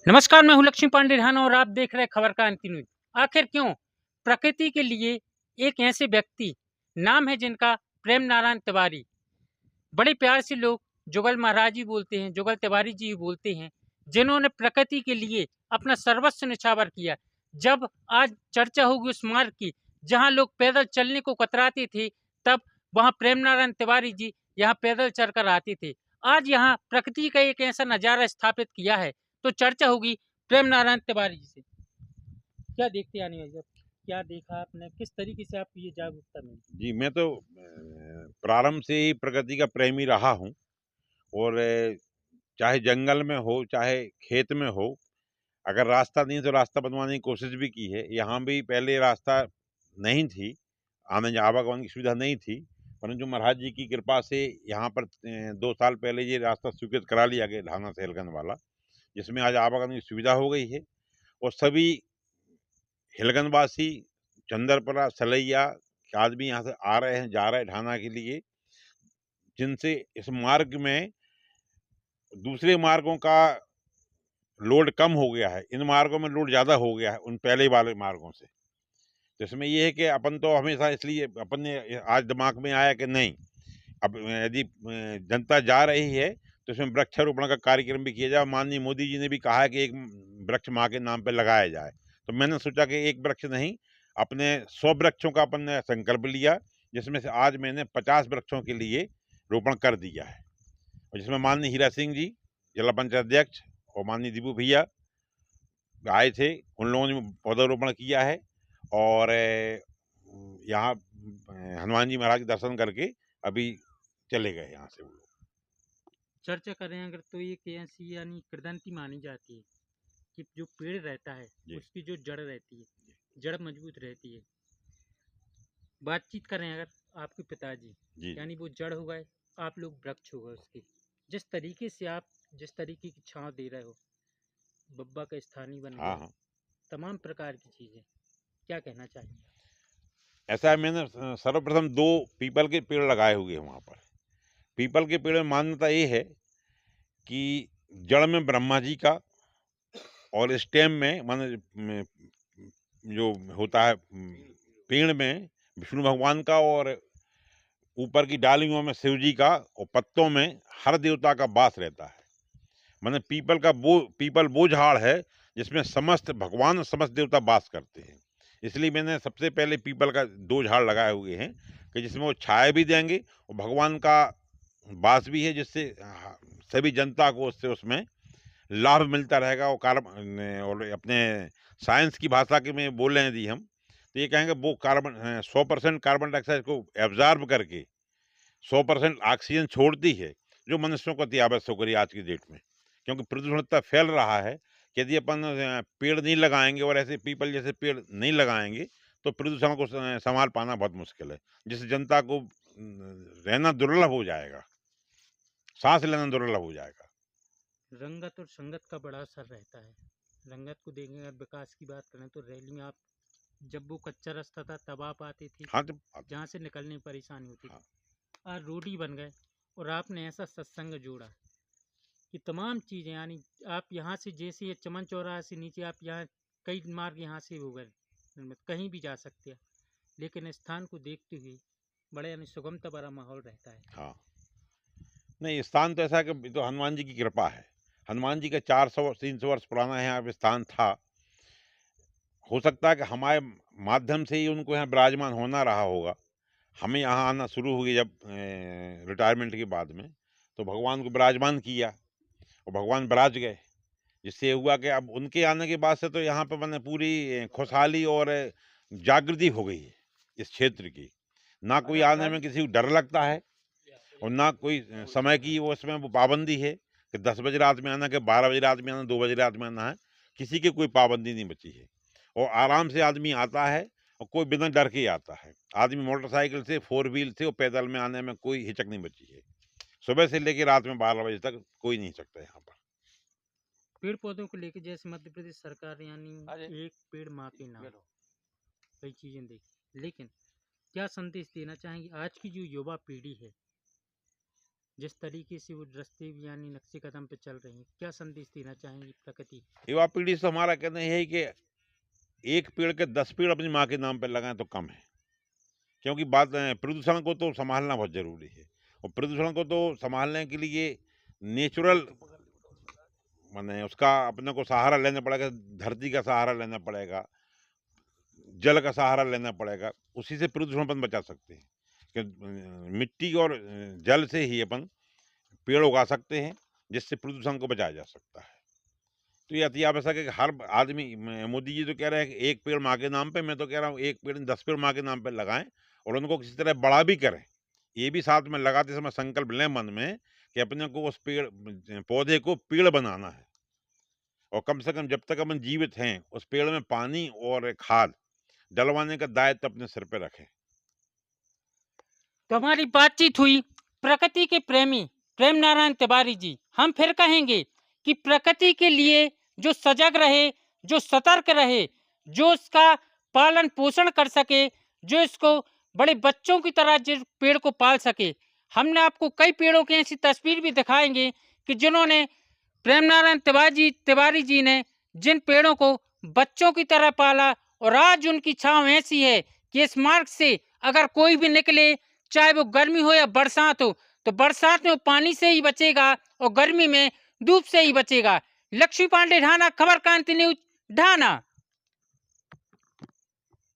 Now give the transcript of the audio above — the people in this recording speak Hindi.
नमस्कार, मैं हूं लक्ष्मी पांडे राणा और आप देख रहे हैं खबर का अंतिम न्यूज। आखिर क्यों प्रकृति के लिए एक ऐसे व्यक्ति नाम है जिनका प्रेम नारायण तिवारी, बड़े प्यार से लोग जुगल महाराज जी बोलते हैं, जुगल तिवारी जी बोलते हैं, जिन्होंने प्रकृति के लिए अपना सर्वस्व न्यौछावर किया। जब आज चर्चा होगी उस मार्ग की जहां लोग पैदल चलने को कतराते थे, तब वहां प्रेम नारायण तिवारी जी यहाँ पैदल चलकर आते थे। आज यहाँ प्रकृति का एक ऐसा नजारा स्थापित किया है, तो चर्चा होगी प्रेम नारायण तिवारी जी से। क्या देखते आने वाली, क्या देखा आपने, किस तरीके से आपको ये जागरूकता मिली? जी, मैं तो प्रारंभ से ही प्रकृति का प्रेमी रहा हूँ और चाहे जंगल में हो, चाहे खेत में हो, अगर रास्ता नहीं तो रास्ता बनवाने की कोशिश भी की है। यहाँ भी पहले रास्ता नहीं थी, आने आवागमन की सुविधा नहीं थी, परंतु महाराज जी की कृपा से यहाँ पर 2 साल पहले ये रास्ता स्वीकृत करा लिया गया ढाना से हिलगंज वाला, जिसमें आज आवागमन की सुविधा हो गई है और सभी हिलगंजवासी, चंदरपुरा, सलैया के आदमी यहाँ से आ रहे हैं, जा रहे हैं ढाना के लिए, जिनसे इस मार्ग में दूसरे मार्गों का लोड कम हो गया है, इन मार्गों में लोड ज़्यादा हो गया है उन पहले वाले मार्गों से। तो इसमें ये है कि अपन तो हमेशा इसलिए अपन ने आज दिमाग में आया कि नहीं, अब यदि जनता जा रही है तो इसमें वृक्षारोपण का कार्यक्रम भी किया जाए। माननीय मोदी जी ने भी कहा है कि एक वृक्ष माँ के नाम पे लगाया जाए। तो मैंने सोचा कि एक वृक्ष नहीं, अपने 100 वृक्षों का अपन ने संकल्प लिया, जिसमें से आज मैंने 50 वृक्षों के लिए रोपण कर दिया है। और जिसमें माननीय हीरा सिंह जी, जिला पंचायत अध्यक्ष, और माननीय दीपू भैया आए थे, उन लोगों ने पौधारोपण किया है। और यहाँ हनुमान जी महाराज के दर्शन करके अभी चले गए यहाँ से वो लोग। चर्चा करें अगर तो एक ऐसी यानी किंवदंती मानी जाती है कि जो पेड़ रहता है जी उसकी जो जड़ रहती है, जड़ मजबूत रहती है। बातचीत करें अगर आपके पिताजी जी जी। यानी वो जड़ हो गए, आप लोग वृक्ष हो गए उसके। जिस तरीके से आप जिस तरीके की छांव दे रहे हो, बब्बा का स्थानीय बन हाँ गया, हाँ, तमाम प्रकार की चीजें, क्या कहना चाहेंगे? ऐसा है, मैंने सर्वप्रथम 2 पीपल के पेड़ लगाए हुए हैं वहाँ पर। पीपल के पेड़ में मान्यता ये है कि जड़ में ब्रह्मा जी का और स्टेम में माने जो होता है पेड़ में विष्णु भगवान का, और ऊपर की डालियों में शिव जी का, और पत्तों में हर देवता का वास रहता है। माने पीपल वो झाड़ है जिसमें समस्त भगवान और समस्त देवता वास करते हैं। इसलिए मैंने सबसे पहले पीपल का 2 झाड़ लगाए हुए हैं कि जिसमें वो छाया भी देंगे और भगवान का वास भी है, जिससे सभी जनता को उससे उसमें लाभ मिलता रहेगा। और कार्बन, और अपने साइंस की भाषा के में बोल रहे हैं यदि हम, तो ये कहेंगे वो कार्बन 100% कार्बन डाइऑक्साइड को एब्जॉर्ब करके 100% ऑक्सीजन छोड़ती है, जो मनुष्यों को अति आवश्यक हो रही है आज की डेट में। क्योंकि प्रदूषण इतना फैल रहा है कि यदि अपन पेड़ नहीं लगाएंगे और ऐसे पीपल जैसे पेड़ नहीं लगाएंगे तो प्रदूषण को संभाल पाना बहुत मुश्किल है, जिससे जनता को रहना दुर्लभ हो जाएगा, सांस लेना दुर्लभ हो जाएगा। रंगत और संगत का बड़ा असर रहता है। रंगत को देखें, अगर विकास की बात करें तो रैली में आप, जब वो कच्चा रास्ता था तब आप आते थे, हाँ तो जहाँ से निकलने में परेशानी होती हाँ, थी। आज रोड ही बन गए और आपने ऐसा सत्संग जोड़ा कि तमाम चीज़ें यानी आप यहाँ से जैसे ये चमन चौराहा से नीचे आप यहाँ कई मार्ग यहाँ से हो गए निर्मित, कहीं भी जा सकते हैं। लेकिन स्थान को देखते हुए बड़े यानी सुगमता भरा माहौल रहता है। हाँ। नहीं, स्थान तो ऐसा है कि तो हनुमान जी की कृपा है। हनुमान जी का 400-300 वर्ष पुराना यहाँ पे स्थान था। हो सकता है कि हमारे माध्यम से ही उनको यहाँ विराजमान होना रहा होगा। हमें यहाँ आना शुरू हुई जब रिटायरमेंट के बाद में, तो भगवान को विराजमान किया और भगवान विराज गए। जिससे ये हुआ कि अब उनके आने के बाद से तो यहाँ पे मैंने पूरी खुशहाली और जागृति हो गई है इस क्षेत्र की। ना कोई आने में किसी को डर लगता है और ना कोई समय की वो उसमें वो पाबंदी है कि 10 बजे रात में आना, कि 12 बजे रात में आना, 2 बजे रात में आना है। किसी की कोई पाबंदी नहीं बची है और आराम से आदमी आता है और कोई बिना डर के ही आता है। आदमी मोटरसाइकिल से, 4 व्हील से और पैदल में आने में कोई हिचक नहीं बची है। सुबह से लेकर रात में 12 बजे तक कोई नहीं सकता यहाँ पर। पेड़ पौधों को लेकर जैसे मध्य प्रदेश सरकार यानी एक पेड़ माँ के नाम, कई चीजें देखी, लेकिन क्या संदेश देना चाहेंगे आज की जो युवा पीढ़ी है जिस तरीके से वो रास्ते यानी नक्शे कदम पे चल रही हैं, क्या संदेश देना चाहेंगी प्रकृति? युवा पीढ़ी से हमारा कहना यह है कि एक पेड़ के 10 पेड़ अपनी माँ के नाम पे लगाएं तो कम है, क्योंकि बात प्रदूषण को तो संभालना बहुत जरूरी है, और प्रदूषण को तो संभालने के लिए नेचुरल माने उसका अपने को सहारा लेना पड़ेगा, धरती का सहारा लेना पड़ेगा, जल का सहारा लेना पड़ेगा, उसी से प्रदूषण अपन बचा सकते हैं कि मिट्टी और जल से ही अपन पेड़ उगा सकते हैं, जिससे प्रदूषण को बचाया जा सकता है। तो ये अति आवश्यक है कि हर आदमी, मोदी जी तो कह रहे हैं कि एक पेड़ माँ के नाम पे, मैं तो कह रहा हूँ एक पेड़ 10 पेड़ माँ के नाम पे लगाएं और उनको किसी तरह बड़ा भी करें। ये भी साथ में लगाते समय संकल्प लें मन में कि अपने को उस पेड़ पौधे को पेड़ बनाना है, और कम से कम जब तक अपन जीवित हैं उस पेड़ में पानी और खाद डलवाने का दायित्व अपने सिर पे रखें। तो हमारी बातचीत हुई प्रकृति के प्रेमी प्रेम नारायण तिवारी जी। हम फिर कहेंगे कि प्रकृति के लिए जो सजग रहे, जो सतर्क रहे, जो इसका पालन पोषण कर सके, जो इसको बड़े बच्चों की तरह जिस पेड़ को पाल सके। हमने आपको कई पेड़ों की ऐसी तस्वीर भी दिखाएंगे कि जिन्होंने प्रेम नारायण तिवारी जी ने जिन पेड़ों को बच्चों की तरह पाला, और आज उनकी छांव ऐसी है कि इस मार्ग से अगर कोई भी निकले, चाहे वो गर्मी हो या बरसात हो, तो बरसात में वो पानी से ही बचेगा और गर्मी में धूप से ही बचेगा। लक्ष्मी पांडे ढाना, खबर क्रांति न्यूज ढाना।